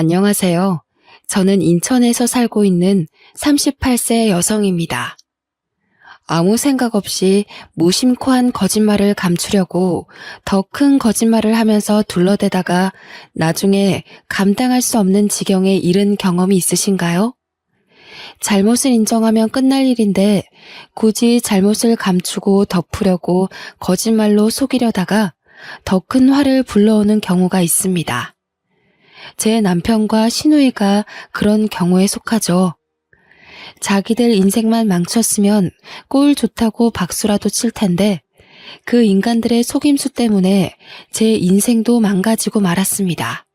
안녕하세요. 저는 인천에서 살고 있는 38세 여성입니다. 아무 생각 없이 무심코 한 거짓말을 감추려고 더 큰 거짓말을 하면서 둘러대다가 나중에 감당할 수 없는 지경에 이른 경험이 있으신가요? 잘못을 인정하면 끝날 일인데 굳이 잘못을 감추고 덮으려고 거짓말로 속이려다가 더 큰 화를 불러오는 경우가 있습니다. 제 남편과 시누이가 그런 경우에 속하죠. 자기들 인생만 망쳤으면 꼴 좋다고 박수라도 칠 텐데 그 인간들의 속임수 때문에 제 인생도 망가지고 말았습니다.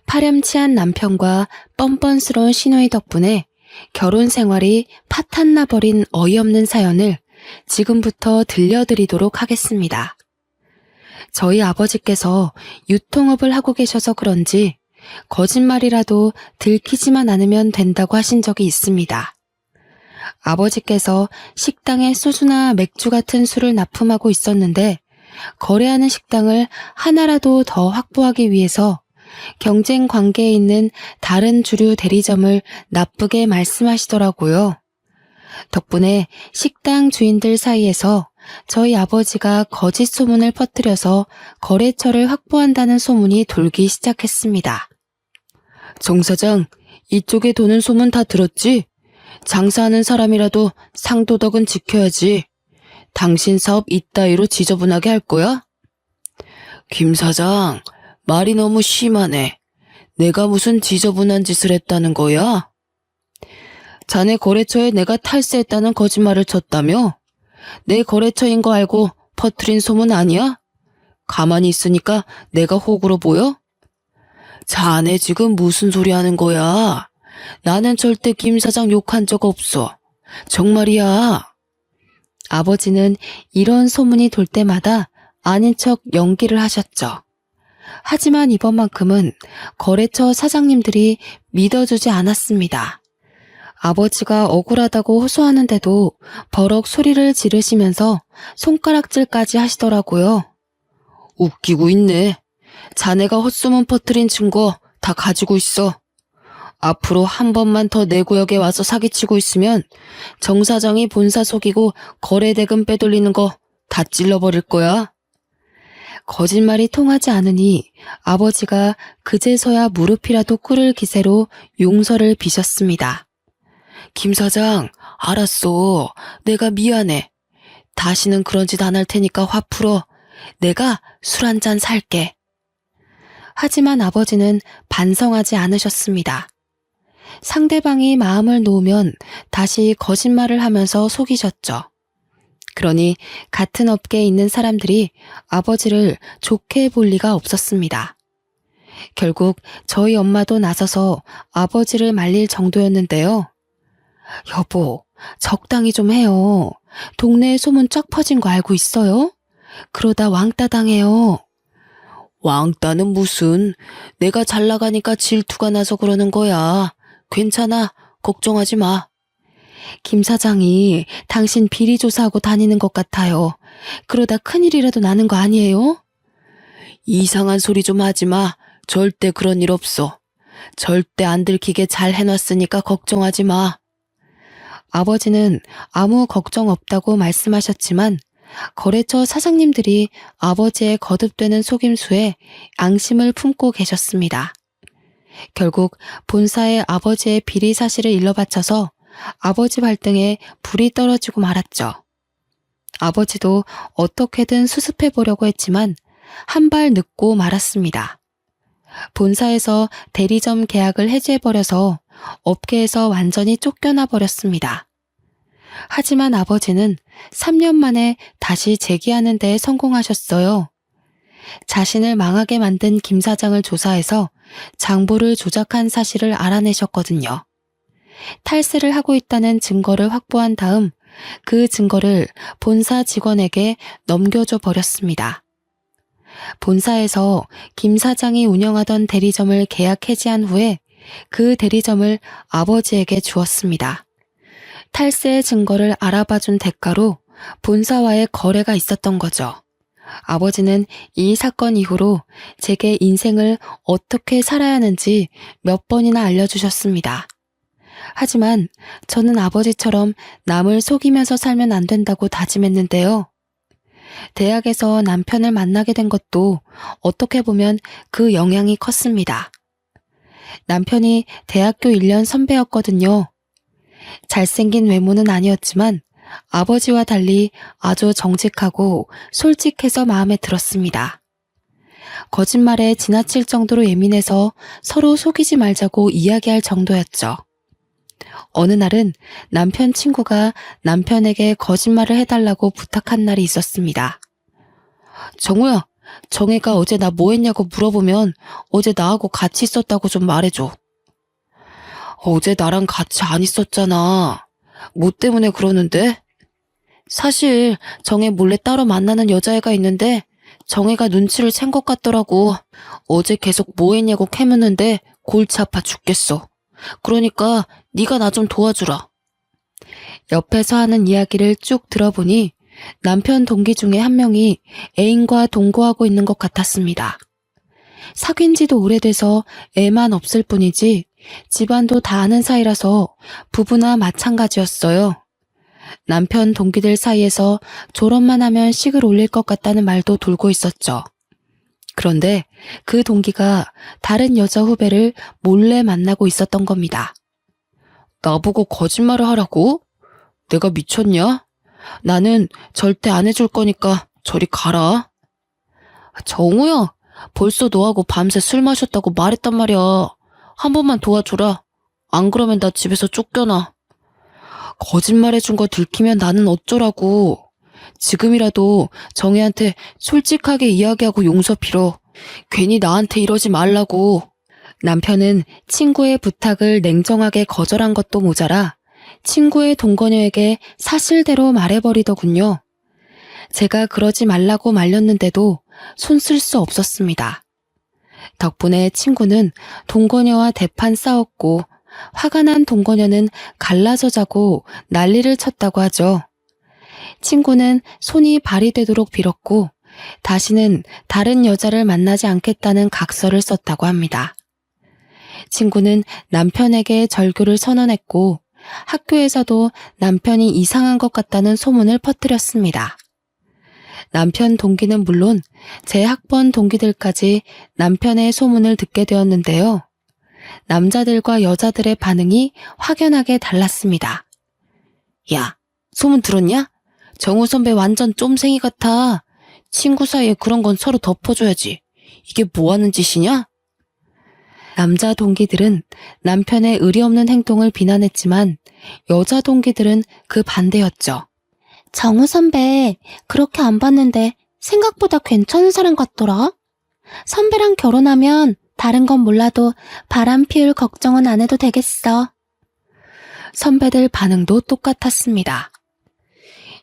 파렴치한 남편과 뻔뻔스러운 시누이 덕분에 결혼 생활이 파탄나버린 어이없는 사연을 지금부터 들려드리도록 하겠습니다. 저희 아버지께서 유통업을 하고 계셔서 그런지 거짓말이라도 들키지만 않으면 된다고 하신 적이 있습니다. 아버지께서 식당에 소주나 맥주 같은 술을 납품하고 있었는데 거래하는 식당을 하나라도 더 확보하기 위해서 경쟁 관계에 있는 다른 주류 대리점을 나쁘게 말씀하시더라고요. 덕분에 식당 주인들 사이에서 저희 아버지가 거짓 소문을 퍼뜨려서 거래처를 확보한다는 소문이 돌기 시작했습니다. 정 사장, 이쪽에 도는 소문 다 들었지? 장사하는 사람이라도 상도덕은 지켜야지. 당신 사업 이따위로 지저분하게 할 거야? 김 사장, 말이 너무 심하네. 내가 무슨 지저분한 짓을 했다는 거야? 자네 거래처에 내가 탈세했다는 거짓말을 쳤다며? 내 거래처인 거 알고 퍼뜨린 소문 아니야? 가만히 있으니까 내가 호구로 보여? 자네 지금 무슨 소리 하는 거야? 나는 절대 김 사장 욕한 적 없어. 정말이야. 아버지는 이런 소문이 돌 때마다 아닌 척 연기를 하셨죠. 하지만 이번만큼은 거래처 사장님들이 믿어주지 않았습니다. 아버지가 억울하다고 호소하는데도 버럭 소리를 지르시면서 손가락질까지 하시더라고요. 웃기고 있네. 자네가 헛소문 퍼뜨린 증거 다 가지고 있어. 앞으로 한 번만 더 내 구역에 와서 사기치고 있으면 정 사장이 본사 속이고 거래대금 빼돌리는 거 다 찔러버릴 거야. 거짓말이 통하지 않으니 아버지가 그제서야 무릎이라도 꿇을 기세로 용서를 비셨습니다. 김 사장, 알았어. 내가 미안해. 다시는 그런 짓 안 할 테니까 화 풀어. 내가 술 한 잔 살게. 하지만 아버지는 반성하지 않으셨습니다. 상대방이 마음을 놓으면 다시 거짓말을 하면서 속이셨죠. 그러니 같은 업계에 있는 사람들이 아버지를 좋게 볼 리가 없었습니다. 결국 저희 엄마도 나서서 아버지를 말릴 정도였는데요. 여보, 적당히 좀 해요. 동네에 소문 쫙 퍼진 거 알고 있어요? 그러다 왕따 당해요. 왕따는 무슨, 내가 잘 나가니까 질투가 나서 그러는 거야. 괜찮아, 걱정하지 마. 김 사장이 당신 비리 조사하고 다니는 것 같아요. 그러다 큰일이라도 나는 거 아니에요? 이상한 소리 좀 하지 마. 절대 그런 일 없어. 절대 안 들키게 잘 해놨으니까 걱정하지 마. 아버지는 아무 걱정 없다고 말씀하셨지만 거래처 사장님들이 아버지의 거듭되는 속임수에 앙심을 품고 계셨습니다. 결국 본사에 아버지의 비리 사실을 일러바쳐서 아버지 발등에 불이 떨어지고 말았죠. 아버지도 어떻게든 수습해 보려고 했지만 한 발 늦고 말았습니다. 본사에서 대리점 계약을 해지해버려서 업계에서 완전히 쫓겨나 버렸습니다. 하지만 아버지는 3년 만에 다시 재기하는 데 성공하셨어요. 자신을 망하게 만든 김 사장을 조사해서 장부를 조작한 사실을 알아내셨거든요. 탈세를 하고 있다는 증거를 확보한 다음 그 증거를 본사 직원에게 넘겨줘 버렸습니다. 본사에서 김 사장이 운영하던 대리점을 계약 해지한 후에 그 대리점을 아버지에게 주었습니다. 탈세의 증거를 알아봐준 대가로 본사와의 거래가 있었던 거죠. 아버지는 이 사건 이후로 제게 인생을 어떻게 살아야 하는지 몇 번이나 알려주셨습니다. 하지만 저는 아버지처럼 남을 속이면서 살면 안 된다고 다짐했는데요. 대학에서 남편을 만나게 된 것도 어떻게 보면 그 영향이 컸습니다. 남편이 대학교 1년 선배였거든요. 잘생긴 외모는 아니었지만 아버지와 달리 아주 정직하고 솔직해서 마음에 들었습니다. 거짓말에 지나칠 정도로 예민해서 서로 속이지 말자고 이야기할 정도였죠. 어느 날은 남편 친구가 남편에게 거짓말을 해달라고 부탁한 날이 있었습니다. 정우야, 정혜가 어제 나 뭐 했냐고 물어보면 어제 나하고 같이 있었다고 좀 말해줘. 어제 나랑 같이 안 있었잖아. 뭐 때문에 그러는데? 사실 정혜 몰래 따로 만나는 여자애가 있는데 정혜가 눈치를 챈 것 같더라고. 어제 계속 뭐 했냐고 캐묻는데 골치 아파 죽겠어. 그러니까 네가 나 좀 도와주라. 옆에서 하는 이야기를 쭉 들어보니 남편 동기 중에 한 명이 애인과 동거하고 있는 것 같았습니다. 사귄 지도 오래돼서 애만 없을 뿐이지 집안도 다 아는 사이라서 부부나 마찬가지였어요. 남편 동기들 사이에서 졸업만 하면 식을 올릴 것 같다는 말도 돌고 있었죠. 그런데 그 동기가 다른 여자 후배를 몰래 만나고 있었던 겁니다. 나보고 거짓말을 하라고? 내가 미쳤냐? 나는 절대 안 해줄 거니까 저리 가라. 정우야, 벌써 너하고 밤새 술 마셨다고 말했단 말이야. 한 번만 도와줘라. 안 그러면 나 집에서 쫓겨나. 거짓말해준 거 들키면 나는 어쩌라고. 지금이라도 정혜한테 솔직하게 이야기하고 용서 빌어. 괜히 나한테 이러지 말라고. 남편은 친구의 부탁을 냉정하게 거절한 것도 모자라 친구의 동거녀에게 사실대로 말해버리더군요. 제가 그러지 말라고 말렸는데도 손쓸 수 없었습니다. 덕분에 친구는 동거녀와 대판 싸웠고 화가 난 동거녀는 갈라서 자고 난리를 쳤다고 하죠. 친구는 손이 발이 되도록 빌었고 다시는 다른 여자를 만나지 않겠다는 각서를 썼다고 합니다. 친구는 남편에게 절교를 선언했고 학교에서도 남편이 이상한 것 같다는 소문을 퍼뜨렸습니다. 남편 동기는 물론 제 학번 동기들까지 남편의 소문을 듣게 되었는데요. 남자들과 여자들의 반응이 확연하게 달랐습니다. 야, 소문 들었냐? 정우 선배 완전 쫌생이 같아. 친구 사이에 그런 건 서로 덮어줘야지. 이게 뭐 하는 짓이냐? 남자 동기들은 남편의 의리 없는 행동을 비난했지만 여자 동기들은 그 반대였죠. 정우 선배, 그렇게 안 봤는데 생각보다 괜찮은 사람 같더라. 선배랑 결혼하면 다른 건 몰라도 바람 피울 걱정은 안 해도 되겠어. 선배들 반응도 똑같았습니다.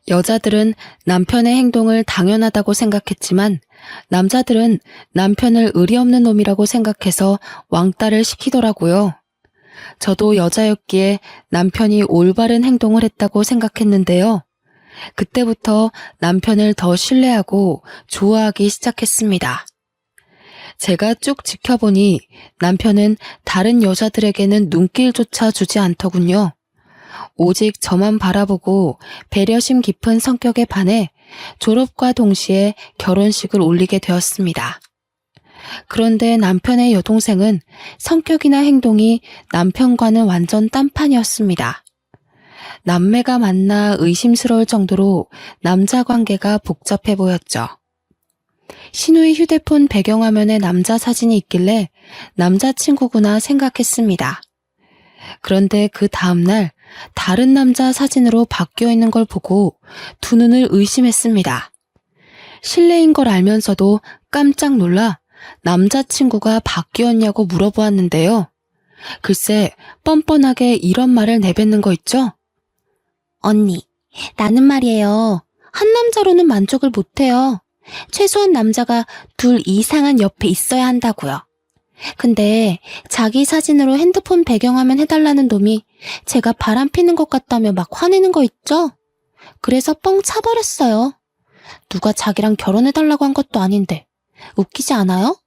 여자들은 남편의 행동을 당연하다고 생각했지만 남자들은 남편을 의리 없는 놈이라고 생각해서 왕따를 시키더라고요. 저도 여자였기에 남편이 올바른 행동을 했다고 생각했는데요. 그때부터 남편을 더 신뢰하고 좋아하기 시작했습니다. 제가 쭉 지켜보니 남편은 다른 여자들에게는 눈길조차 주지 않더군요. 오직 저만 바라보고 배려심 깊은 성격에 반해 졸업과 동시에 결혼식을 올리게 되었습니다. 그런데 남편의 여동생은 성격이나 행동이 남편과는 완전 딴판이었습니다. 남매가 만나 의심스러울 정도로 남자 관계가 복잡해 보였죠. 신우의 휴대폰 배경화면에 남자 사진이 있길래 남자친구구나 생각했습니다. 그런데 그 다음날 다른 남자 사진으로 바뀌어 있는 걸 보고 두 눈을 의심했습니다. 실례인 걸 알면서도 깜짝 놀라 남자친구가 바뀌었냐고 물어보았는데요. 글쎄 뻔뻔하게 이런 말을 내뱉는 거 있죠? 언니, 나는 말이에요. 한 남자로는 만족을 못해요. 최소한 남자가 둘 이상은 옆에 있어야 한다고요. 근데 자기 사진으로 핸드폰 배경화면 해달라는 놈이 제가 바람 피는 것 같다며 막 화내는 거 있죠? 그래서 뻥 차버렸어요. 누가 자기랑 결혼해달라고 한 것도 아닌데 웃기지 않아요?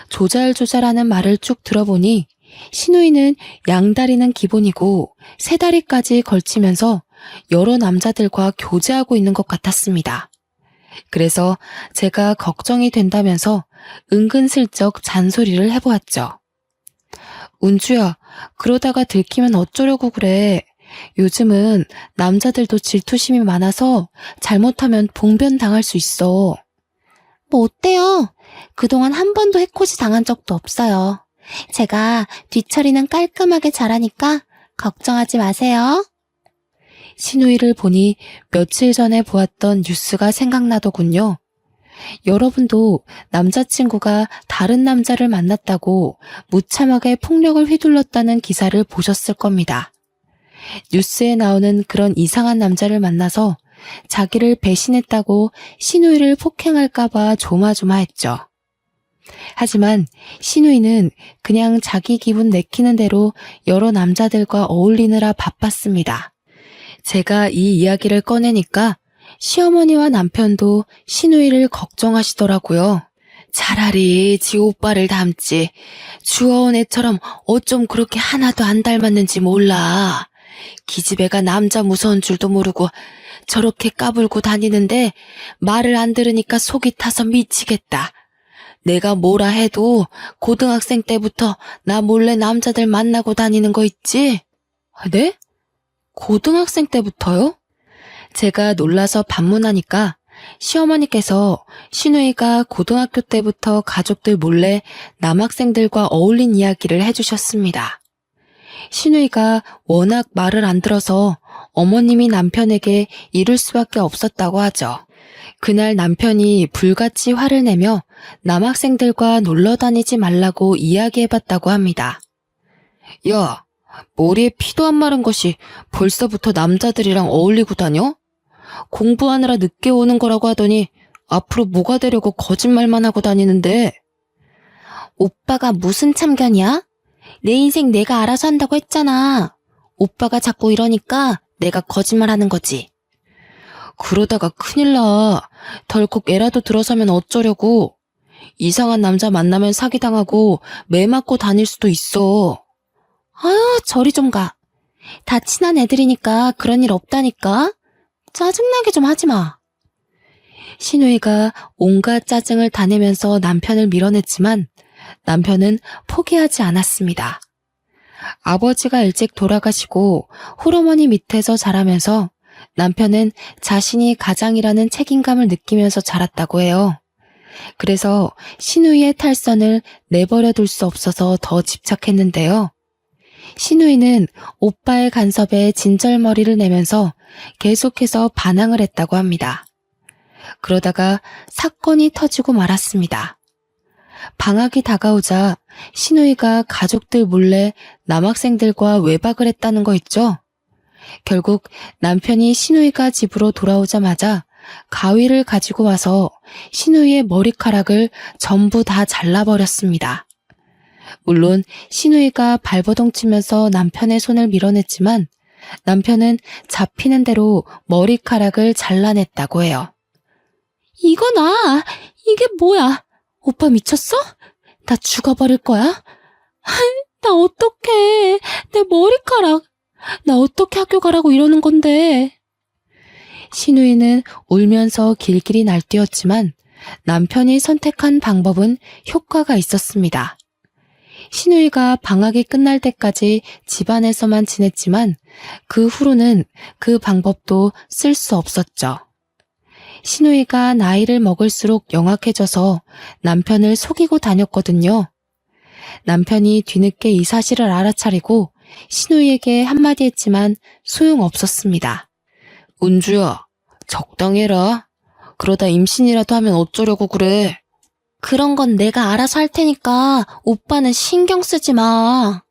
조잘조잘하는 말을 쭉 들어보니 신우이는 양다리는 기본이고 세 다리까지 걸치면서 여러 남자들과 교제하고 있는 것 같았습니다. 그래서 제가 걱정이 된다면서 은근슬쩍 잔소리를 해보았죠. 운주야, 그러다가 들키면 어쩌려고 그래. 요즘은 남자들도 질투심이 많아서 잘못하면 봉변당할 수 있어. 뭐 어때요? 그동안 한 번도 해코지 당한 적도 없어요. 제가 뒤처리는 깔끔하게 잘하니까 걱정하지 마세요. 신우이를 보니 며칠 전에 보았던 뉴스가 생각나더군요. 여러분도 남자친구가 다른 남자를 만났다고 무참하게 폭력을 휘둘렀다는 기사를 보셨을 겁니다. 뉴스에 나오는 그런 이상한 남자를 만나서 자기를 배신했다고 신우이를 폭행할까봐 조마조마했죠. 하지만 신우이는 그냥 자기 기분 내키는 대로 여러 남자들과 어울리느라 바빴습니다. 제가 이 이야기를 꺼내니까 시어머니와 남편도 신우이를 걱정하시더라고요. 차라리 지 오빠를 닮지. 주워온 애처럼 어쩜 그렇게 하나도 안 닮았는지 몰라. 기집애가 남자 무서운 줄도 모르고 저렇게 까불고 다니는데 말을 안 들으니까 속이 타서 미치겠다. 내가 뭐라 해도 고등학생 때부터 나 몰래 남자들 만나고 다니는 거 있지? 네? 고등학생 때부터요? 제가 놀라서 반문하니까 시어머니께서 신우이가 고등학교 때부터 가족들 몰래 남학생들과 어울린 이야기를 해주셨습니다. 신우이가 워낙 말을 안 들어서 어머님이 남편에게 이룰 수밖에 없었다고 하죠. 그날 남편이 불같이 화를 내며 남학생들과 놀러 다니지 말라고 이야기해봤다고 합니다. 야, 머리에 피도 안 마른 것이 벌써부터 남자들이랑 어울리고 다녀? 공부하느라 늦게 오는 거라고 하더니 앞으로 뭐가 되려고 거짓말만 하고 다니는데. 오빠가 무슨 참견이야? 내 인생 내가 알아서 한다고 했잖아. 오빠가 자꾸 이러니까 내가 거짓말하는 거지. 그러다가 큰일 나. 덜컥 애라도 들어서면 어쩌려고. 이상한 남자 만나면 사기당하고 매 맞고 다닐 수도 있어. 아유, 저리 좀 가. 다 친한 애들이니까 그런 일 없다니까. 짜증나게 좀 하지 마. 신우이가 온갖 짜증을 다 내면서 남편을 밀어냈지만 남편은 포기하지 않았습니다. 아버지가 일찍 돌아가시고 홀어머니 밑에서 자라면서 남편은 자신이 가장이라는 책임감을 느끼면서 자랐다고 해요. 그래서 신우이의 탈선을 내버려 둘 수 없어서 더 집착했는데요. 신우이는 오빠의 간섭에 진절머리를 내면서 계속해서 반항을 했다고 합니다. 그러다가 사건이 터지고 말았습니다. 방학이 다가오자 신우이가 가족들 몰래 남학생들과 외박을 했다는 거 있죠? 결국 남편이 신우이가 집으로 돌아오자마자 가위를 가지고 와서 신우이의 머리카락을 전부 다 잘라버렸습니다. 물론 신우이가 발버둥 치면서 남편의 손을 밀어냈지만 남편은 잡히는 대로 머리카락을 잘라냈다고 해요. 이거나, 이게 뭐야? 오빠 미쳤어? 나 죽어버릴 거야? 나 어떡해. 내 머리카락. 나 어떻게 학교 가라고 이러는 건데. 신우이는 울면서 길길이 날뛰었지만 남편이 선택한 방법은 효과가 있었습니다. 신우이가 방학이 끝날 때까지 집안에서만 지냈지만 그 후로는 그 방법도 쓸 수 없었죠. 신우이가 나이를 먹을수록 영악해져서 남편을 속이고 다녔거든요. 남편이 뒤늦게 이 사실을 알아차리고 신우이에게 한마디 했지만 소용없었습니다. 운주야, 적당히 해라. 그러다 임신이라도 하면 어쩌려고 그래. 그런 건 내가 알아서 할 테니까 오빠는 신경 쓰지 마.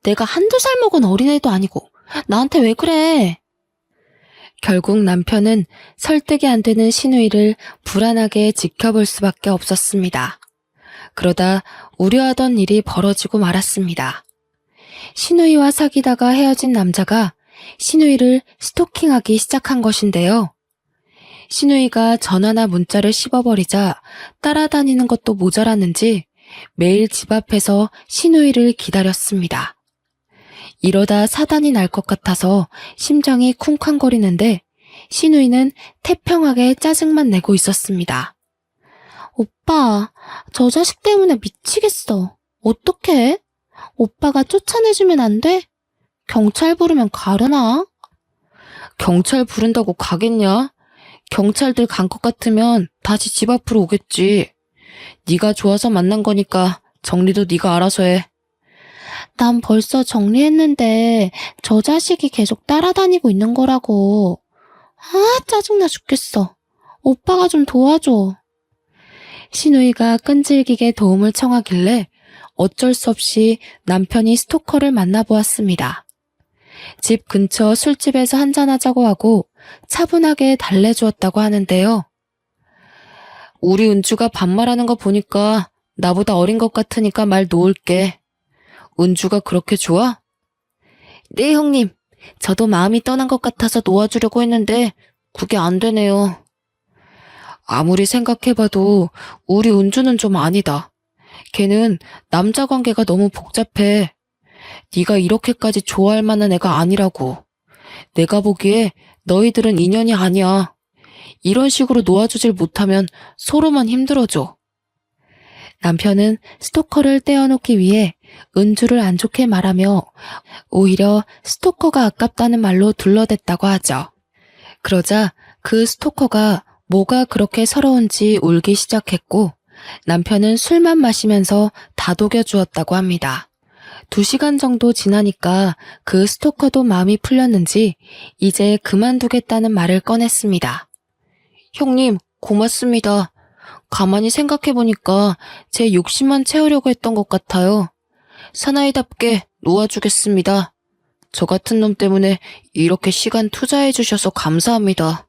내가 한두 살 먹은 어린애도 아니고 나한테 왜 그래? 결국 남편은 설득이 안 되는 신우이를 불안하게 지켜볼 수밖에 없었습니다. 그러다 우려하던 일이 벌어지고 말았습니다. 신우이와 사귀다가 헤어진 남자가 신우이를 스토킹하기 시작한 것인데요. 신우이가 전화나 문자를 씹어버리자 따라다니는 것도 모자랐는지 매일 집 앞에서 신우이를 기다렸습니다. 이러다 사단이 날 것 같아서 심장이 쿵쾅거리는데 신우이는 태평하게 짜증만 내고 있었습니다. 오빠, 저 자식 때문에 미치겠어. 어떡해? 오빠가 쫓아내주면 안 돼? 경찰 부르면 가려나? 경찰 부른다고 가겠냐? 경찰들 간 것 같으면 다시 집 앞으로 오겠지. 네가 좋아서 만난 거니까 정리도 네가 알아서 해. 난 벌써 정리했는데 저 자식이 계속 따라다니고 있는 거라고. 아, 짜증나 죽겠어. 오빠가 좀 도와줘. 신우이가 끈질기게 도움을 청하길래 어쩔 수 없이 남편이 스토커를 만나보았습니다. 집 근처 술집에서 한잔하자고 하고 차분하게 달래주었다고 하는데요. 우리 은주가 반말하는 거 보니까 나보다 어린 것 같으니까 말 놓을게. 은주가 그렇게 좋아? 네, 형님. 저도 마음이 떠난 것 같아서 놓아주려고 했는데 그게 안 되네요. 아무리 생각해봐도 우리 은주는 좀 아니다. 걔는 남자 관계가 너무 복잡해. 네가 이렇게까지 좋아할 만한 애가 아니라고. 내가 보기에 너희들은 인연이 아니야. 이런 식으로 놓아주질 못하면 서로만 힘들어져. 남편은 스토커를 떼어놓기 위해 은주를 안 좋게 말하며 오히려 스토커가 아깝다는 말로 둘러댔다고 하죠. 그러자 그 스토커가 뭐가 그렇게 서러운지 울기 시작했고 남편은 술만 마시면서 다독여 주었다고 합니다. 2시간 정도 지나니까 그 스토커도 마음이 풀렸는지 이제 그만두겠다는 말을 꺼냈습니다. 형님, 고맙습니다. 가만히 생각해보니까 제 욕심만 채우려고 했던 것 같아요. 사나이답게 놓아주겠습니다. 저 같은 놈 때문에 이렇게 시간 투자해주셔서 감사합니다.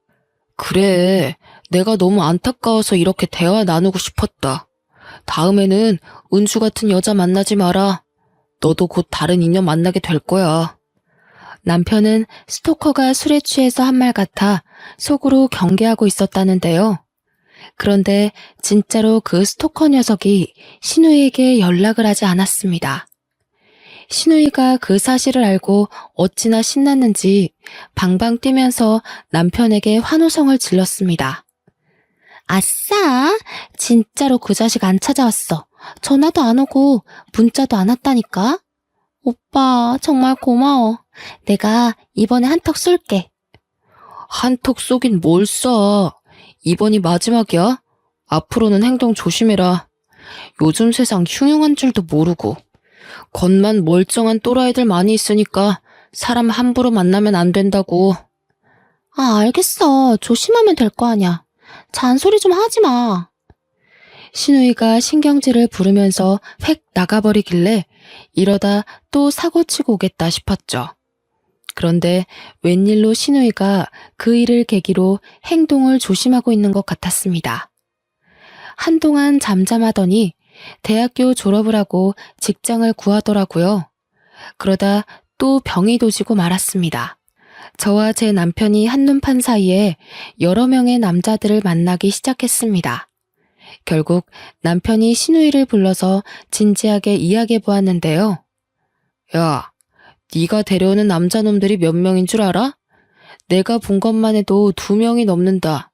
그래, 내가 너무 안타까워서 이렇게 대화 나누고 싶었다. 다음에는 은주 같은 여자 만나지 마라. 너도 곧 다른 인연 만나게 될 거야. 남편은 스토커가 술에 취해서 한 말 같아 속으로 경계하고 있었다는데요. 그런데 진짜로 그 스토커 녀석이 신우이에게 연락을 하지 않았습니다. 신우이가 그 사실을 알고 어찌나 신났는지 방방 뛰면서 남편에게 환호성을 질렀습니다. 아싸! 진짜로 그 자식 안 찾아왔어. 전화도 안 오고 문자도 안 왔다니까. 오빠 정말 고마워. 내가 이번에 한턱 쏠게. 한턱 쏘긴 뭘 쏴. 이번이 마지막이야. 앞으로는 행동 조심해라. 요즘 세상 흉흉한 줄도 모르고. 겉만 멀쩡한 또라이들 많이 있으니까 사람 함부로 만나면 안 된다고. 아, 알겠어. 조심하면 될 거 아냐. 잔소리 좀 하지 마. 신우이가 신경질을 부르면서 획 나가버리길래 이러다 또 사고치고 오겠다 싶었죠. 그런데 웬일로 신우이가 그 일을 계기로 행동을 조심하고 있는 것 같았습니다. 한동안 잠잠하더니 대학교 졸업을 하고 직장을 구하더라고요. 그러다 또 병이 도지고 말았습니다. 저와 제 남편이 한눈판 사이에 여러 명의 남자들을 만나기 시작했습니다. 결국 남편이 신우이를 불러서 진지하게 이야기해 보았는데요. 야, 네가 데려오는 남자놈들이 몇 명인 줄 알아? 내가 본 것만 해도 2명이 넘는다.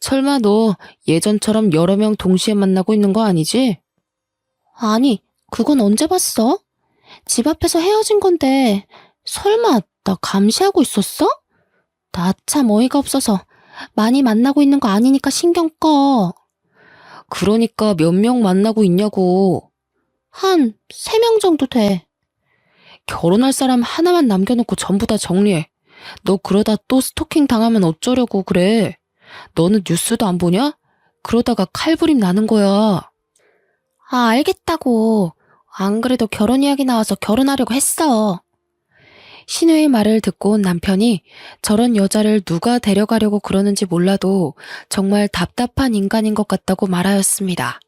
설마 너 예전처럼 여러 명 동시에 만나고 있는 거 아니지? 아니, 그건 언제 봤어? 집 앞에서 헤어진 건데 설마 나 감시하고 있었어? 나 참 어이가 없어서 많이 만나고 있는 거 아니니까 신경 꺼. 그러니까 몇 명 만나고 있냐고. 한 3명 정도 돼. 결혼할 사람 하나만 남겨놓고 전부 다 정리해. 너 그러다 또 스토킹 당하면 어쩌려고 그래. 너는 뉴스도 안 보냐? 그러다가 칼부림 나는 거야. 아, 알겠다고. 안 그래도 결혼 이야기 나와서 결혼하려고 했어. 신우의 말을 듣고 온 남편이 저런 여자를 누가 데려가려고 그러는지 몰라도 정말 답답한 인간인 것 같다고 말하였습니다.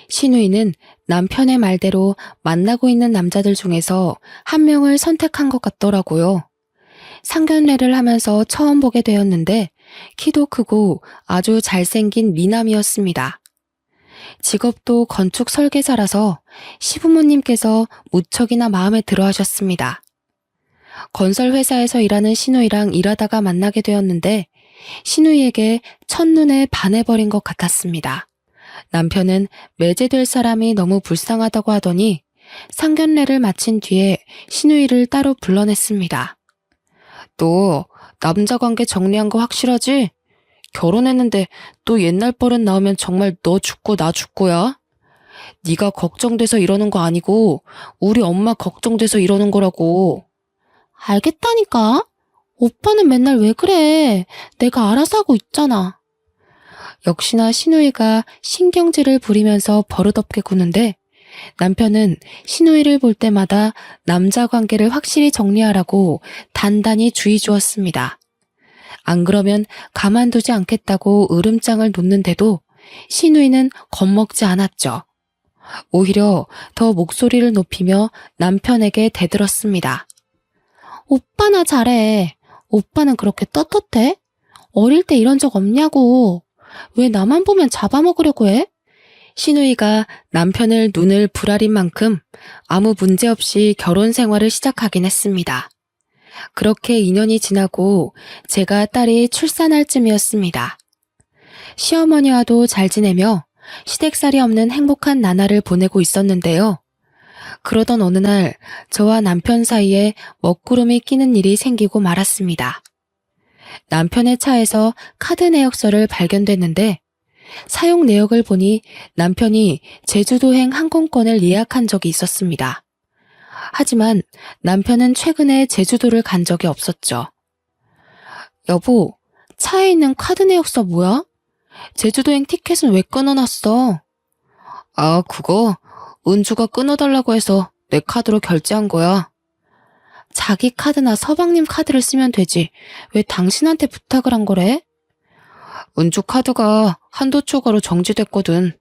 신우이는 남편의 말대로 만나고 있는 남자들 중에서 한 명을 선택한 것 같더라고요. 상견례를 하면서 처음 보게 되었는데 키도 크고 아주 잘생긴 미남이었습니다. 직업도 건축 설계사라서 시부모님께서 무척이나 마음에 들어 하셨습니다. 건설 회사에서 일하는 신우이랑 일하다가 만나게 되었는데 신우이에게 첫눈에 반해버린 것 같았습니다. 남편은 매제될 사람이 너무 불쌍하다고 하더니 상견례를 마친 뒤에 신우이를 따로 불러냈습니다. 너 남자 관계 정리한 거 확실하지? 결혼했는데 또 옛날 버릇 나오면 정말 너 죽고 나 죽고야. 네가 걱정돼서 이러는 거 아니고 우리 엄마 걱정돼서 이러는 거라고. 알겠다니까. 오빠는 맨날 왜 그래? 내가 알아서 하고 있잖아. 역시나 신우이가 신경질을 부리면서 버릇없게 구는데 남편은 신우이를 볼 때마다 남자 관계를 확실히 정리하라고 단단히 주의 주었습니다. 안 그러면 가만두지 않겠다고 으름장을 놓는데도 신우이는 겁먹지 않았죠. 오히려 더 목소리를 높이며 남편에게 대들었습니다. 오빠나 잘해. 오빠는 그렇게 떳떳해? 어릴 때 이런 적 없냐고. 왜 나만 보면 잡아먹으려고 해? 신우이가 남편을 눈을 부라린 만큼 아무 문제 없이 결혼 생활을 시작하긴 했습니다. 그렇게 2년이 지나고 제가 딸이 출산할 쯤이었습니다. 시어머니와도 잘 지내며 시댁살이 없는 행복한 나날을 보내고 있었는데요. 그러던 어느 날 저와 남편 사이에 먹구름이 끼는 일이 생기고 말았습니다. 남편의 차에서 카드 내역서를 발견됐는데 사용 내역을 보니 남편이 제주도행 항공권을 예약한 적이 있었습니다. 하지만 남편은 최근에 제주도를 간 적이 없었죠. 여보, 차에 있는 카드 내역서 뭐야? 제주도행 티켓은 왜 끊어놨어? 아, 그거 은주가 끊어달라고 해서 내 카드로 결제한 거야. 자기 카드나 서방님 카드를 쓰면 되지. 왜 당신한테 부탁을 한 거래? 은주 카드가 한도 초과로 정지됐거든.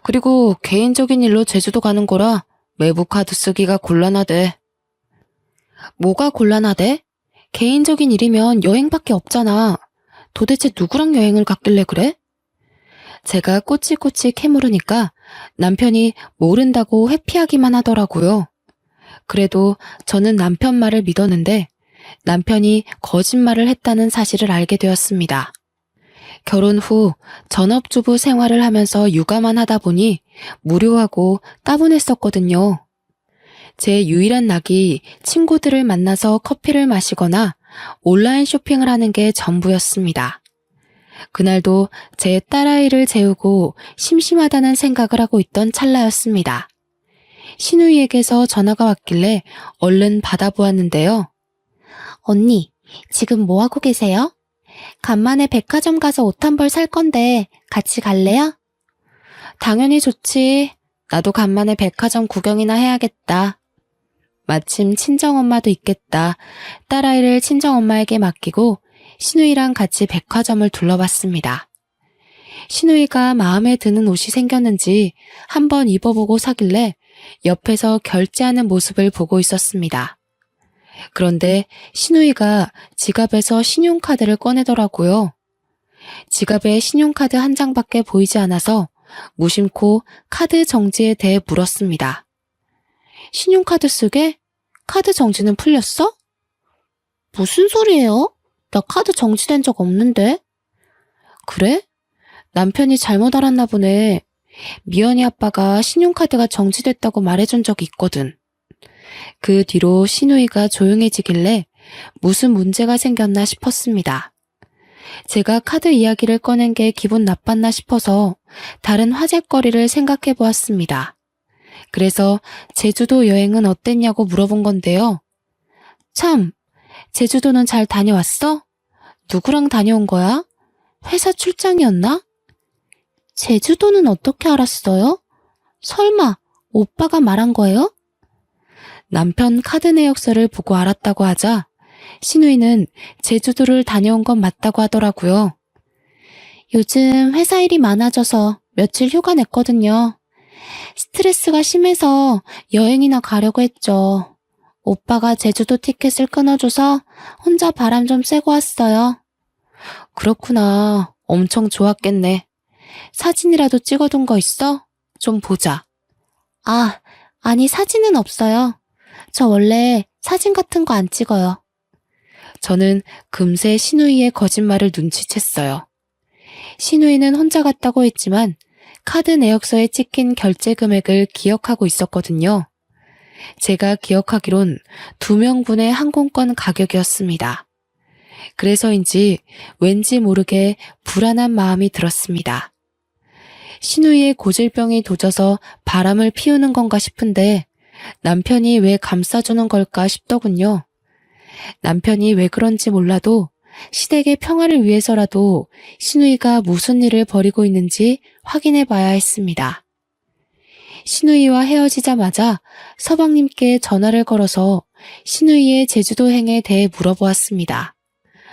그리고 개인적인 일로 제주도 가는 거라 외부 카드 쓰기가 곤란하대. 뭐가 곤란하대? 개인적인 일이면 여행밖에 없잖아. 도대체 누구랑 여행을 갔길래 그래? 제가 꼬치꼬치 캐물으니까 남편이 모른다고 회피하기만 하더라고요. 그래도 저는 남편 말을 믿었는데 남편이 거짓말을 했다는 사실을 알게 되었습니다. 결혼 후 전업주부 생활을 하면서 육아만 하다 보니 무료하고 따분했었거든요. 제 유일한 낙이 친구들을 만나서 커피를 마시거나 온라인 쇼핑을 하는 게 전부였습니다. 그날도 제 딸아이를 재우고 심심하다는 생각을 하고 있던 찰나였습니다. 신우이에게서 전화가 왔길래 얼른 받아보았는데요. 언니, 지금 뭐 하고 계세요? 간만에 백화점 가서 옷 한 벌 살 건데 같이 갈래요? 당연히 좋지. 나도 간만에 백화점 구경이나 해야겠다. 마침 친정엄마도 있겠다. 딸아이를 친정엄마에게 맡기고 신우이랑 같이 백화점을 둘러봤습니다. 신우이가 마음에 드는 옷이 생겼는지 한번 입어보고 사길래 옆에서 결제하는 모습을 보고 있었습니다. 그런데 신우이가 지갑에서 신용카드를 꺼내더라고요. 지갑에 신용카드 한 장밖에 보이지 않아서 무심코 카드 정지에 대해 물었습니다. 신용카드 쓰게? 카드 정지는 풀렸어? 무슨 소리예요? 나 카드 정지된 적 없는데. 그래? 남편이 잘못 알았나 보네. 미연이 아빠가 신용카드가 정지됐다고 말해준 적이 있거든. 그 뒤로 신우이가 조용해지길래 무슨 문제가 생겼나 싶었습니다. 제가 카드 이야기를 꺼낸 게 기분 나빴나 싶어서 다른 화제거리를 생각해 보았습니다. 그래서 제주도 여행은 어땠냐고 물어본 건데요. 참, 제주도는 잘 다녀왔어? 누구랑 다녀온 거야? 회사 출장이었나? 제주도는 어떻게 알았어요? 설마 오빠가 말한 거예요? 남편 카드 내역서를 보고 알았다고 하자 신우이는 제주도를 다녀온 건 맞다고 하더라고요. 요즘 회사 일이 많아져서 며칠 휴가 냈거든요. 스트레스가 심해서 여행이나 가려고 했죠. 오빠가 제주도 티켓을 끊어줘서 혼자 바람 좀 쐬고 왔어요. 그렇구나. 엄청 좋았겠네. 사진이라도 찍어둔 거 있어? 좀 보자. 아, 아니 사진은 없어요. 저 원래 사진 같은 거 안 찍어요. 저는 금세 신우이의 거짓말을 눈치챘어요. 신우이는 혼자 갔다고 했지만 카드 내역서에 찍힌 결제 금액을 기억하고 있었거든요. 제가 기억하기론 2명분의 항공권 가격이었습니다. 그래서인지 왠지 모르게 불안한 마음이 들었습니다. 신우이의 고질병이 도져서 바람을 피우는 건가 싶은데 남편이 왜 감싸주는 걸까 싶더군요. 남편이 왜 그런지 몰라도 시댁의 평화를 위해서라도 신우이가 무슨 일을 벌이고 있는지 확인해 봐야 했습니다. 신우이와 헤어지자마자 서방님께 전화를 걸어서 신우이의 제주도행에 대해 물어보았습니다.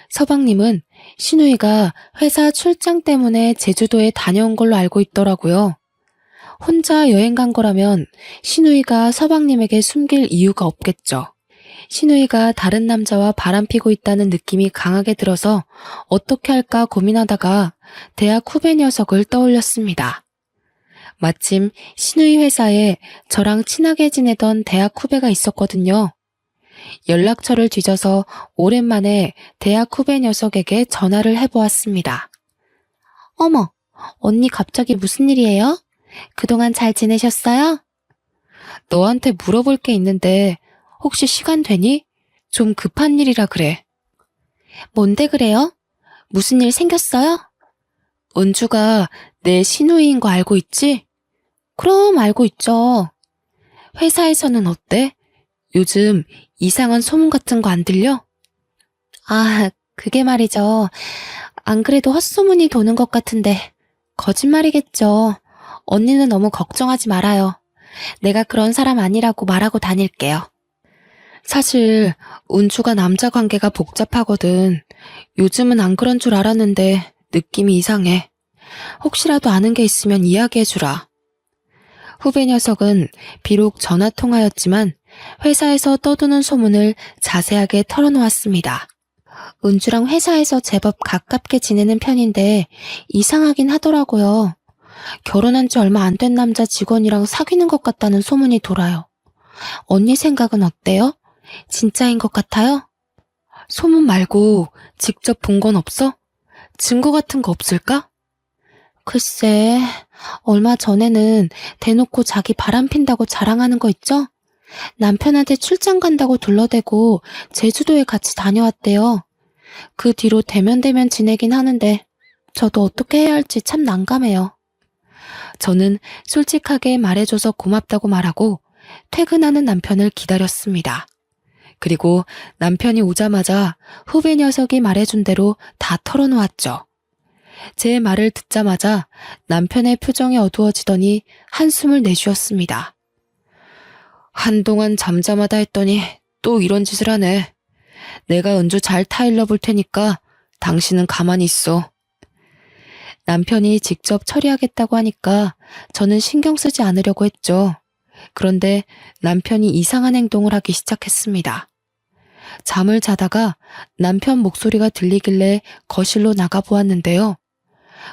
서방님은 신우이가 회사 출장 때문에 제주도에 다녀온 걸로 알고 있더라고요. 혼자 여행 간 거라면 신우이가 서방님에게 숨길 이유가 없겠죠. 신우이가 다른 남자와 바람피고 있다는 느낌이 강하게 들어서 어떻게 할까 고민하다가 대학 후배 녀석을 떠올렸습니다. 마침 신우이 회사에 저랑 친하게 지내던 대학 후배가 있었거든요. 연락처를 뒤져서 오랜만에 대학 후배 녀석에게 전화를 해보았습니다. 어머, 언니 갑자기 무슨 일이에요? 그동안 잘 지내셨어요? 너한테 물어볼 게 있는데 혹시 시간 되니? 좀 급한 일이라 그래. 뭔데 그래요? 무슨 일 생겼어요? 은주가 내 신우이인 거 알고 있지? 그럼 알고 있죠. 회사에서는 어때? 요즘 이상한 소문 같은 거 안 들려? 아, 그게 말이죠. 안 그래도 헛소문이 도는 것 같은데 거짓말이겠죠. 언니는 너무 걱정하지 말아요. 내가 그런 사람 아니라고 말하고 다닐게요. 사실 은주가 남자 관계가 복잡하거든. 요즘은 안 그런 줄 알았는데 느낌이 이상해. 혹시라도 아는 게 있으면 이야기해주라. 후배 녀석은 비록 전화통화였지만 회사에서 떠도는 소문을 자세하게 털어놓았습니다. 은주랑 회사에서 제법 가깝게 지내는 편인데 이상하긴 하더라고요. 결혼한 지 얼마 안 된 남자 직원이랑 사귀는 것 같다는 소문이 돌아요. 언니 생각은 어때요? 진짜인 것 같아요? 소문 말고 직접 본 건 없어? 증거 같은 거 없을까? 글쎄, 얼마 전에는 대놓고 자기 바람핀다고 자랑하는 거 있죠? 남편한테 출장 간다고 둘러대고 제주도에 같이 다녀왔대요. 그 뒤로 대면대면 지내긴 하는데 저도 어떻게 해야 할지 참 난감해요. 저는 솔직하게 말해줘서 고맙다고 말하고 퇴근하는 남편을 기다렸습니다. 그리고 남편이 오자마자 후배 녀석이 말해준 대로 다 털어놓았죠. 제 말을 듣자마자 남편의 표정이 어두워지더니 한숨을 내쉬었습니다. 한동안 잠잠하다 했더니 또 이런 짓을 하네. 내가 은주 잘 타일러 볼 테니까 당신은 가만히 있어. 남편이 직접 처리하겠다고 하니까 저는 신경 쓰지 않으려고 했죠. 그런데 남편이 이상한 행동을 하기 시작했습니다. 잠을 자다가 남편 목소리가 들리길래 거실로 나가보았는데요.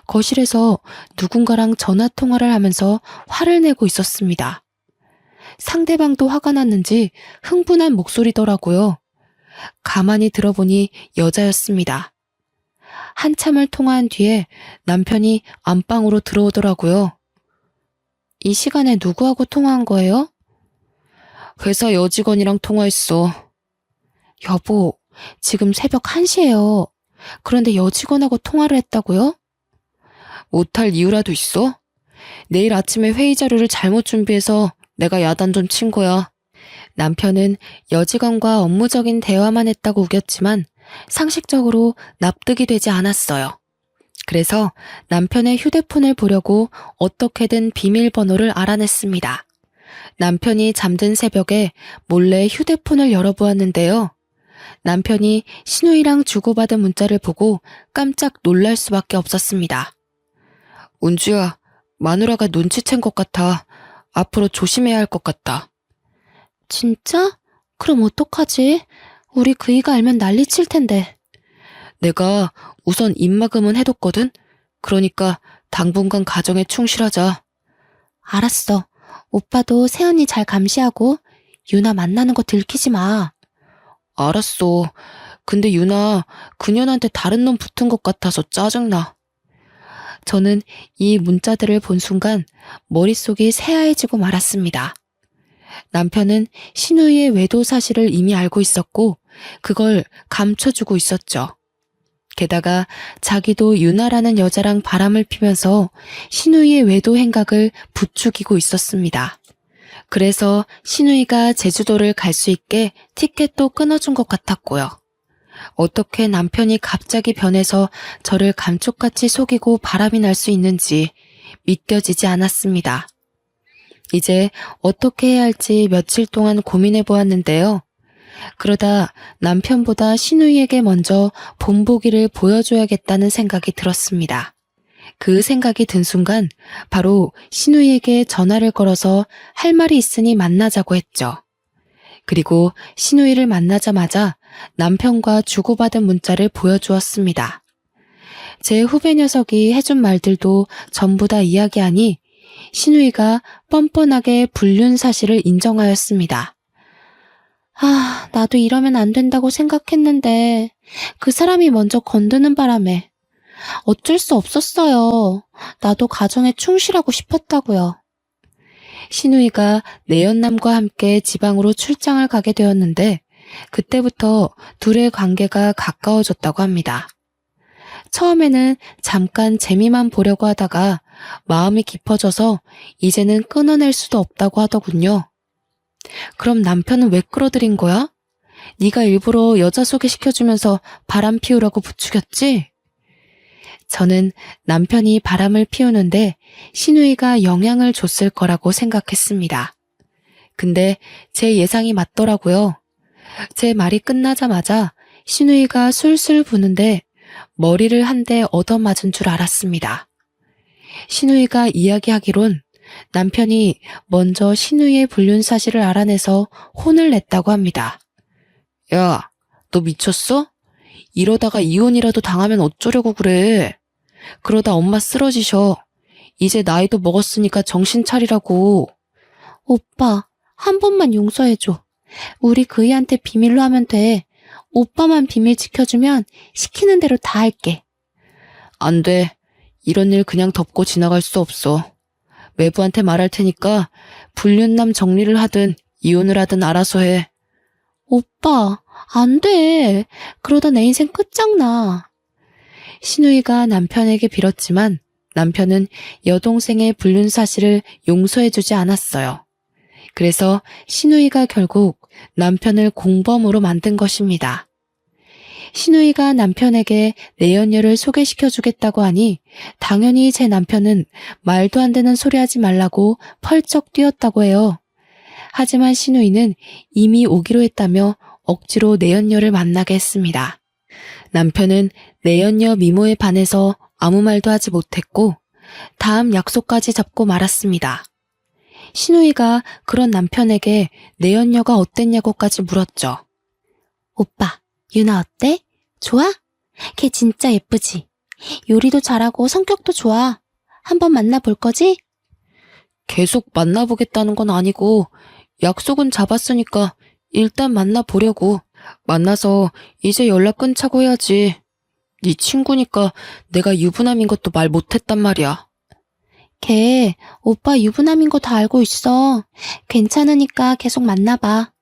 거실에서 누군가랑 전화통화를 하면서 화를 내고 있었습니다. 상대방도 화가 났는지 흥분한 목소리더라고요. 가만히 들어보니 여자였습니다. 한참을 통화한 뒤에 남편이 안방으로 들어오더라고요. 이 시간에 누구하고 통화한 거예요? 회사 여직원이랑 통화했어. 여보, 지금 새벽 1시예요. 그런데 여직원하고 통화를 했다고요? 못할 이유라도 있어? 내일 아침에 회의 자료를 잘못 준비해서 내가 야단 좀 친 거야. 남편은 여직원과 업무적인 대화만 했다고 우겼지만 상식적으로 납득이 되지 않았어요. 그래서 남편의 휴대폰을 보려고 어떻게든 비밀번호를 알아냈습니다. 남편이 잠든 새벽에 몰래 휴대폰을 열어보았는데요. 남편이 신우이랑 주고받은 문자를 보고 깜짝 놀랄 수밖에 없었습니다. 은주야, 마누라가 눈치챈 것 같아. 앞으로 조심해야 할 것 같다. 진짜? 그럼 어떡하지? 우리 그이가 알면 난리 칠 텐데. 내가 우선 입막음은 해뒀거든? 그러니까 당분간 가정에 충실하자. 알았어. 오빠도 새언니 잘 감시하고 유나 만나는 거 들키지 마. 알았어. 근데 유나, 그년한테 다른 놈 붙은 것 같아서 짜증나. 저는 이 문자들을 본 순간 머릿속이 새하얘지고 말았습니다. 남편은 신우이의 외도 사실을 이미 알고 있었고 그걸 감춰주고 있었죠. 게다가 자기도 유나라는 여자랑 바람을 피면서 신우이의 외도 행각을 부추기고 있었습니다. 그래서 신우이가 제주도를 갈 수 있게 티켓도 끊어준 것 같았고요. 어떻게 남편이 갑자기 변해서 저를 감쪽같이 속이고 바람이 날 수 있는지 믿겨지지 않았습니다. 이제 어떻게 해야 할지 며칠 동안 고민해 보았는데요. 그러다 남편보다 신우이에게 먼저 본보기를 보여줘야겠다는 생각이 들었습니다. 그 생각이 든 순간 바로 신우이에게 전화를 걸어서 할 말이 있으니 만나자고 했죠. 그리고 신우이를 만나자마자 남편과 주고받은 문자를 보여주었습니다. 제 후배 녀석이 해준 말들도 전부 다 이야기하니 신우이가 뻔뻔하게 불륜 사실을 인정하였습니다. 아, 나도 이러면 안 된다고 생각했는데 그 사람이 먼저 건드는 바람에 어쩔 수 없었어요. 나도 가정에 충실하고 싶었다고요. 신우이가 내연남과 함께 지방으로 출장을 가게 되었는데 그때부터 둘의 관계가 가까워졌다고 합니다. 처음에는 잠깐 재미만 보려고 하다가 마음이 깊어져서 이제는 끊어낼 수도 없다고 하더군요. 그럼 남편은 왜 끌어들인 거야? 네가 일부러 여자 소개시켜주면서 바람 피우라고 부추겼지? 저는 남편이 바람을 피우는데 신우이가 영향을 줬을 거라고 생각했습니다. 근데 제 예상이 맞더라고요. 제 말이 끝나자마자 신우이가 술술 부는데 머리를 한 대 얻어맞은 줄 알았습니다. 신우이가 이야기하기론 남편이 먼저 신우이의 불륜 사실을 알아내서 혼을 냈다고 합니다. 야, 너 미쳤어? 이러다가 이혼이라도 당하면 어쩌려고 그래. 그러다 엄마 쓰러지셔. 이제 나이도 먹었으니까 정신 차리라고. 오빠, 한 번만 용서해줘. 우리 그이한테 비밀로 하면 돼. 오빠만 비밀 지켜주면 시키는 대로 다 할게. 안 돼. 이런 일 그냥 덮고 지나갈 수 없어. 외부한테 말할 테니까 불륜남 정리를 하든 이혼을 하든 알아서 해. 오빠, 안 돼. 그러다 내 인생 끝장나. 신우이가 남편에게 빌었지만 남편은 여동생의 불륜 사실을 용서해주지 않았어요. 그래서 신우이가 결국 남편을 공범으로 만든 것입니다. 신우이가 남편에게 내연녀를 소개시켜주겠다고 하니 당연히 제 남편은 말도 안 되는 소리 하지 말라고 펄쩍 뛰었다고 해요. 하지만 신우이는 이미 오기로 했다며 억지로 내연녀를 만나게 했습니다. 남편은 내연녀 미모에 반해서 아무 말도 하지 못했고 다음 약속까지 잡고 말았습니다. 신우이가 그런 남편에게 내연녀가 어땠냐고까지 물었죠. 오빠, 유나 어때? 좋아? 걔 진짜 예쁘지? 요리도 잘하고 성격도 좋아. 한번 만나볼 거지? 계속 만나보겠다는 건 아니고 약속은 잡았으니까 일단 만나보려고. 만나서 이제 연락 끊자고 해야지. 네 친구니까 내가 유부남인 것도 말 못했단 말이야. 걔 오빠 유부남인 거 다 알고 있어. 괜찮으니까 계속 만나봐.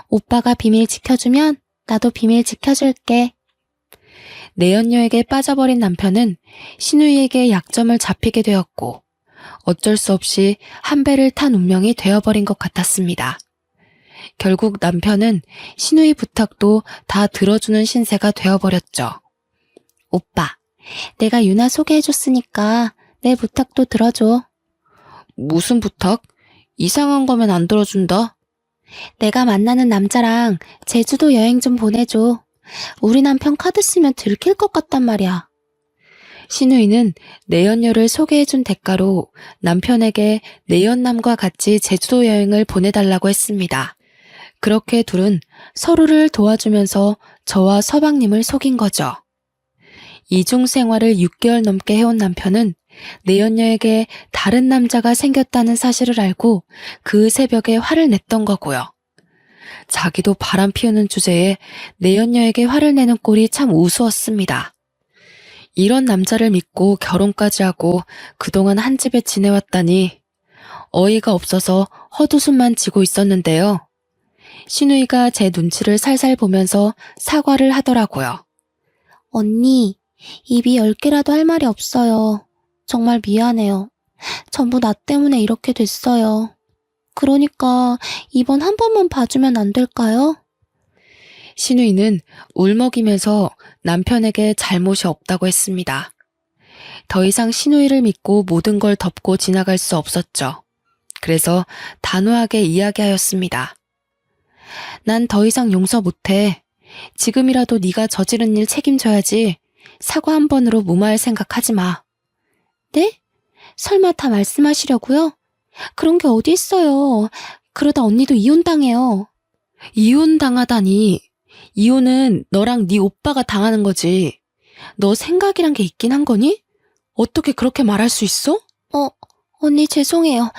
오빠가 비밀 지켜주면 나도 비밀 지켜줄게. 내연녀에게 빠져버린 남편은 신우이에게 약점을 잡히게 되었고 어쩔 수 없이 한 배를 탄 운명이 되어버린 것 같았습니다. 결국 남편은 신우이 부탁도 다 들어주는 신세가 되어버렸죠. 오빠, 내가 유나 소개해줬으니까 내 부탁도 들어줘. 무슨 부탁? 이상한 거면 안 들어준다. 내가 만나는 남자랑 제주도 여행 좀 보내줘. 우리 남편 카드 쓰면 들킬 것 같단 말이야. 신우이는 내연녀를 소개해준 대가로 남편에게 내연남과 같이 제주도 여행을 보내달라고 했습니다. 그렇게 둘은 서로를 도와주면서 저와 서방님을 속인 거죠. 이중 생활을 6개월 넘게 해온 남편은 내연녀에게 다른 남자가 생겼다는 사실을 알고 그 새벽에 화를 냈던 거고요. 자기도 바람 피우는 주제에 내연녀에게 화를 내는 꼴이 참 우스웠습니다. 이런 남자를 믿고 결혼까지 하고 그동안 한 집에 지내왔다니 어이가 없어서 헛웃음만 지고 있었는데요. 신우이가 제 눈치를 살살 보면서 사과를 하더라고요. 언니, 입이 10개라도 할 말이 없어요. 정말 미안해요. 전부 나 때문에 이렇게 됐어요. 그러니까 이번 한 번만 봐주면 안 될까요? 신우이는 울먹이면서 남편에게 잘못이 없다고 했습니다. 더 이상 신우이를 믿고 모든 걸 덮고 지나갈 수 없었죠. 그래서 단호하게 이야기하였습니다. 난 더 이상 용서 못해. 지금이라도 네가 저지른 일 책임져야지. 사과 한 번으로 무마할 생각하지 마. 네? 설마 다 말씀하시려고요? 그런 게 어디 있어요. 그러다 언니도 이혼당해요. 이혼당하다니. 이혼은 너랑 네 오빠가 당하는 거지. 너 생각이란 게 있긴 한 거니? 어떻게 그렇게 말할 수 있어? 언니 죄송해요.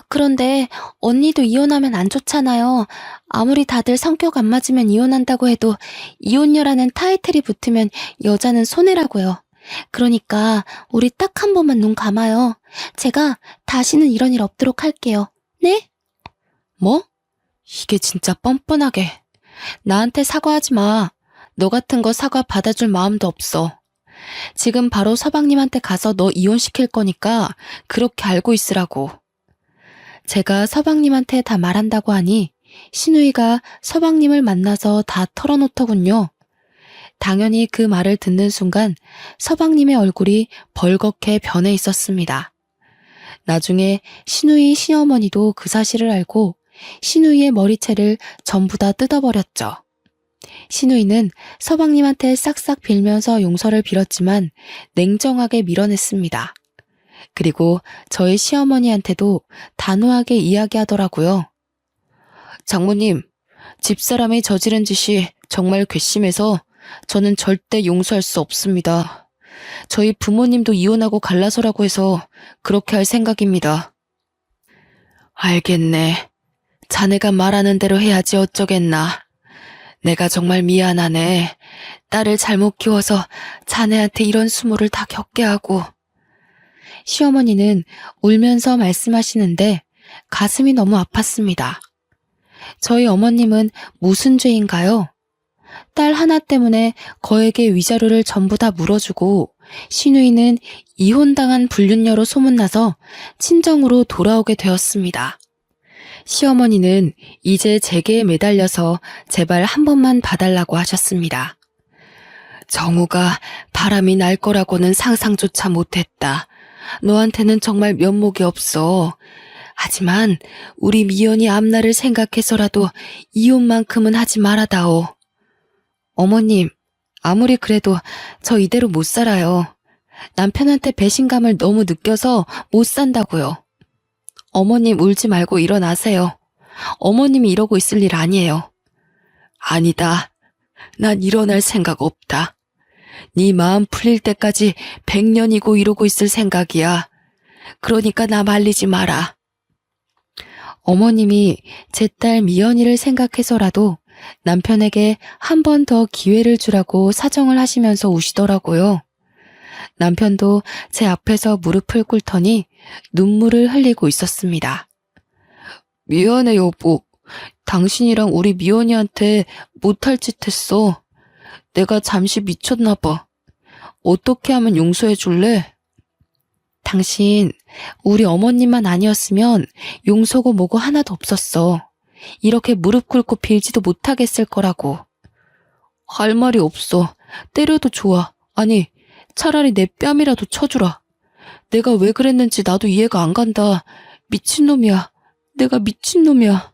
그런데 언니도 이혼하면 안 좋잖아요. 아무리 다들 성격 안 맞으면 이혼한다고 해도 이혼녀라는 타이틀이 붙으면 여자는 손해라고요. 그러니까 우리 딱 한 번만 눈 감아요. 제가 다시는 이런 일 없도록 할게요. 네? 뭐? 이게 진짜 뻔뻔하게. 나한테 사과하지 마. 너 같은 거 사과 받아줄 마음도 없어. 지금 바로 서방님한테 가서 너 이혼시킬 거니까 그렇게 알고 있으라고. 제가 서방님한테 다 말한다고 하니 신우이가 서방님을 만나서 다 털어놓더군요. 당연히 그 말을 듣는 순간 서방님의 얼굴이 벌겋게 변해 있었습니다. 나중에 신우이 시어머니도 그 사실을 알고 신우이의 머리채를 전부 다 뜯어버렸죠. 신우이는 서방님한테 싹싹 빌면서 용서를 빌었지만 냉정하게 밀어냈습니다. 그리고 저희 시어머니한테도 단호하게 이야기하더라고요. 장모님, 집사람이 저지른 짓이 정말 괘씸해서 저는 절대 용서할 수 없습니다. 저희 부모님도 이혼하고 갈라서라고 해서 그렇게 할 생각입니다. 알겠네. 자네가 말하는 대로 해야지 어쩌겠나. 내가 정말 미안하네. 딸을 잘못 키워서 자네한테 이런 수모를 다 겪게 하고. 시어머니는 울면서 말씀하시는데 가슴이 너무 아팠습니다. 저희 어머님은 무슨 죄인가요? 딸 하나 때문에 거액의 위자료를 전부 다 물어주고 신우이는 이혼당한 불륜녀로 소문나서 친정으로 돌아오게 되었습니다. 시어머니는 이제 제게에 매달려서 제발 한 번만 봐달라고 하셨습니다. 정우가 바람이 날 거라고는 상상조차 못했다. 너한테는 정말 면목이 없어. 하지만 우리 미연이 앞날을 생각해서라도 이혼만큼은 하지 말아다오. 어머님, 아무리 그래도 저 이대로 못 살아요. 남편한테 배신감을 너무 느껴서 못 산다고요. 어머님 울지 말고 일어나세요. 어머님이 이러고 있을 일 아니에요. 아니다. 난 일어날 생각 없다. 네 마음 풀릴 때까지 100년이고 이러고 있을 생각이야. 그러니까 나 말리지 마라. 어머님이 제 딸 미연이를 생각해서라도 남편에게 한 번 더 기회를 주라고 사정을 하시면서 우시더라고요. 남편도 제 앞에서 무릎을 꿇더니 눈물을 흘리고 있었습니다. 미안해 여보. 당신이랑 우리 미연이한테 못할 짓 했어. 내가 잠시 미쳤나 봐. 어떻게 하면 용서해 줄래? 당신 우리 어머님만 아니었으면 용서고 뭐고 하나도 없었어. 이렇게 무릎 꿇고 빌지도 못하겠을 거라고. 할 말이 없어. 때려도 좋아. 아니, 차라리 내 뺨이라도 쳐주라. 내가 왜 그랬는지 나도 이해가 안 간다. 미친놈이야. 내가 미친놈이야.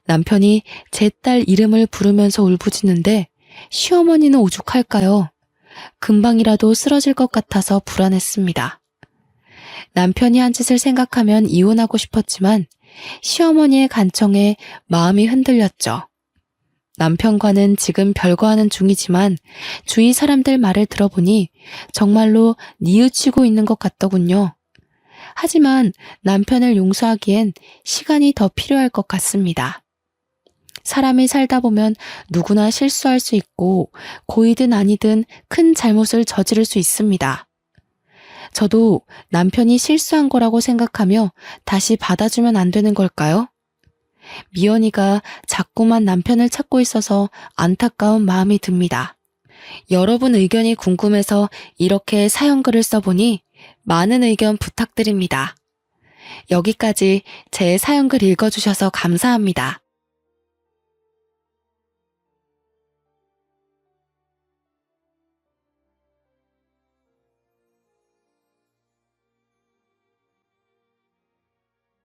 남편이 제 딸 이름을 부르면서 울부짖는데 시어머니는 오죽할까요? 금방이라도 쓰러질 것 같아서 불안했습니다. 남편이 한 짓을 생각하면 이혼하고 싶었지만 시어머니의 간청에 마음이 흔들렸죠. 남편과는 지금 별거하는 중이지만 주위 사람들 말을 들어보니 정말로 뉘우치고 있는 것 같더군요. 하지만 남편을 용서하기엔 시간이 더 필요할 것 같습니다. 사람이 살다 보면 누구나 실수할 수 있고 고이든 아니든 큰 잘못을 저지를 수 있습니다. 저도 남편이 실수한 거라고 생각하며 다시 받아주면 안 되는 걸까요? 미연이가 자꾸만 남편을 찾고 있어서 안타까운 마음이 듭니다. 여러분 의견이 궁금해서 이렇게 사연글을 써보니 많은 의견 부탁드립니다. 여기까지 제 사연글 읽어주셔서 감사합니다.